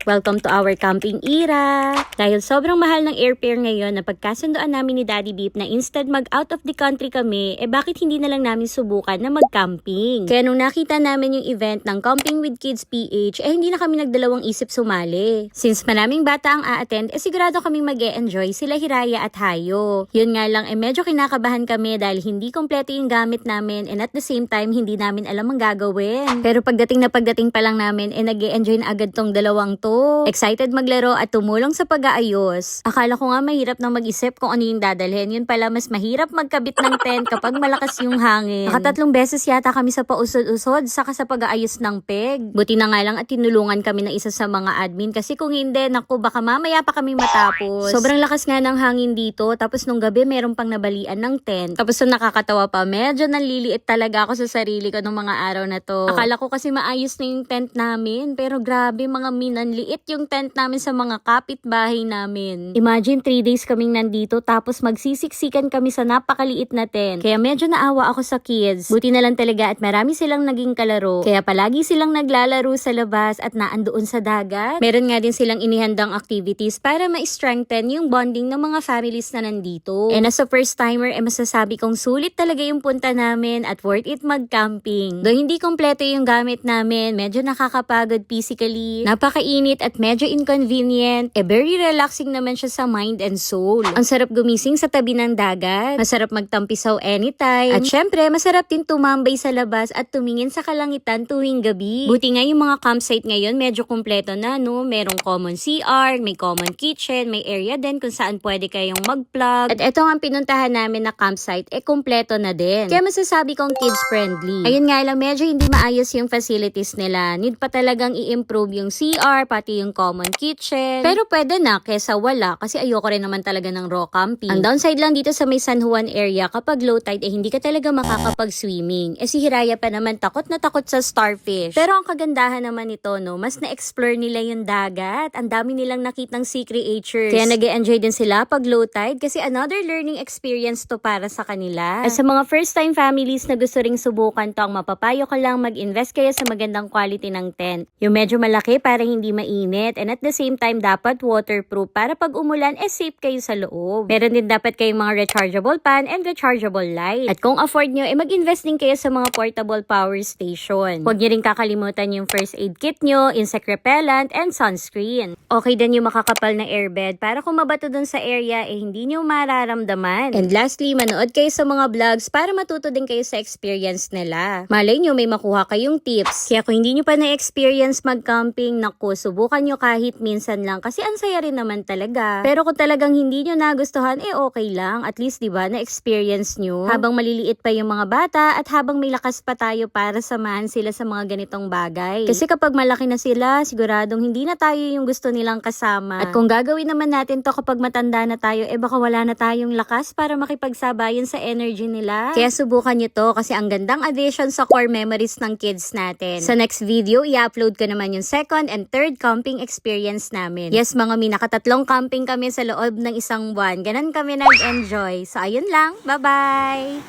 Welcome to our camping era! Dahil sobrang mahal ng airfare ngayon, napagkasundoan namin ni Daddy Beep na instead mag out of the country kami, bakit hindi na lang namin subukan na mag-camping? Kaya nung nakita namin yung event ng Camping with Kids PH, hindi na kami nagdalawang isip sumali. Since maraming bata ang a-attend, sigurado kaming mag-e-enjoy sila Hiraya at Hayo. Yun nga lang, medyo kinakabahan kami dahil hindi kompleto yung gamit namin and at the same time, hindi namin alam ang gagawin. Pero pagdating pa lang namin, nag-e-enjoy na agad tong dalawang to. Excited maglaro at tumulong sa pag-aayos. Akala ko nga mahirap nang mag-isip kung ano yung dadalhin. Yun pala mas mahirap magkabit ng tent kapag malakas yung hangin. Nakatatlong beses yata kami sa pausod-usod saka sa pag-aayos ng peg. Buti na nga lang at tinulungan kami ng isa sa mga admin kasi kung hindi, naku baka mamaya pa kami matapos. Sobrang lakas nga ng hangin dito tapos nung gabi meron pang nabalian ng tent. Tapos nung nakakatawa pa, medyo naliliit talaga ako sa sarili ko nung mga araw na to. Akala ko kasi maayos na yung tent namin pero grabe mga minanliit yung tent namin sa mga kapitbahay namin. Imagine 3 days kaming nandito tapos magsisiksikan kami sa napakaliit na tent. Kaya medyo naawa ako sa kids. Buti na lang talaga at marami silang naging kalaro. Kaya palagi silang naglalaro sa labas at naandoon sa dagat. Meron nga din silang inihandang activities para ma-strengthen yung bonding ng mga families na nandito. And as a first timer, masasabi kong sulit talaga yung punta namin at worth it mag-camping. Though hindi kompleto yung gamit namin, medyo nakakapagod physically, napakainit at medyo inconvenient, very relaxing naman siya sa mind and soul. Ang sarap gumising sa tabi ng dagat, masarap magtampisaw anytime, at syempre masarap din tumambay sa labas at tumingin sa kalangitan tuwing gabi. Buti nga yung mga campsite ngayon medyo kumpleto na, no? Merong common CR, may common kitchen, may area din kung saan pwede kayong mag-plug. At eto nga pinuntahan namin na campsite, kumpleto na din. Kaya masasabi kong kids friendly. Ayun nga lang, medyo hindi maayos yung facilities nila. Need pa talagang i-improve yung CR, pati yung common kitchen. Pero pwede na kesa wala kasi ayoko rin naman talaga ng raw camping. Ang downside lang dito sa may San Juan area, kapag low tide hindi ka talaga makakapag-swimming. Si Hiraya pa naman takot na takot sa starfish. Pero ang kagandahan naman nito, no, mas na-explore nila yung dagat. Ang dami nilang nakitang sea creatures. Kaya nag-e-enjoy din sila pag low tide kasi another learning experience to para sa kanila. At sa mga first time families na gusto ring subukan to, ang mapapayo ko lang mag-invest kayo sa magandang quality ng tent. Yung medyo malaki para hindi mainit. And at the same time, dapat waterproof para pag umulan, safe kayo sa loob. Meron din dapat kayong mga rechargeable pan and rechargeable light. At kung afford nyo, mag-invest din kayo sa mga portable power station. Huwag nyo rin kakalimutan yung first aid kit nyo, insect repellent, and sunscreen. Okay din yung makakapal na airbed para kung mabato dun sa area, hindi nyo mararamdaman. And lastly, manood kayo sa mga vlogs para matuto din kayo sa experience nila. Malay nyo, may makuha kayong tips. Kaya kung hindi nyo pa na-experience mag-camping, naku, subukan nyo kahit minsan lang kasi ang saya rin naman talaga. Pero kung talagang hindi nyo nagustuhan, okay lang. At least, diba, na-experience nyo. Habang maliliit pa yung mga bata at habang may lakas pa tayo para samahan sila sa mga ganitong bagay. Kasi kapag malaki na sila, siguradong hindi na tayo yung gusto nilang kasama. At kung gagawin naman natin to kapag matanda na tayo, baka wala na tayong lakas para makipagsabayan sa energy nila. Kaya subukan nyo to kasi ang gandang addition sa core memories ng kids natin. Sa next video, i-upload ko naman yung second and third camping experience namin. Yes, mga nakatatlong camping kami sa loob ng isang buwan. Ganon kami nag-enjoy. So, ayun lang. Bye-bye!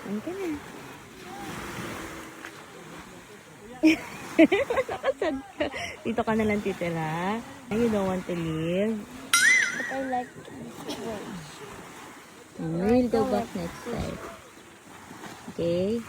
Ano ka na? Nakasad ka. Dito ka na lang titira. You don't want to leave? But I like this way. We'll go back next time. Okay?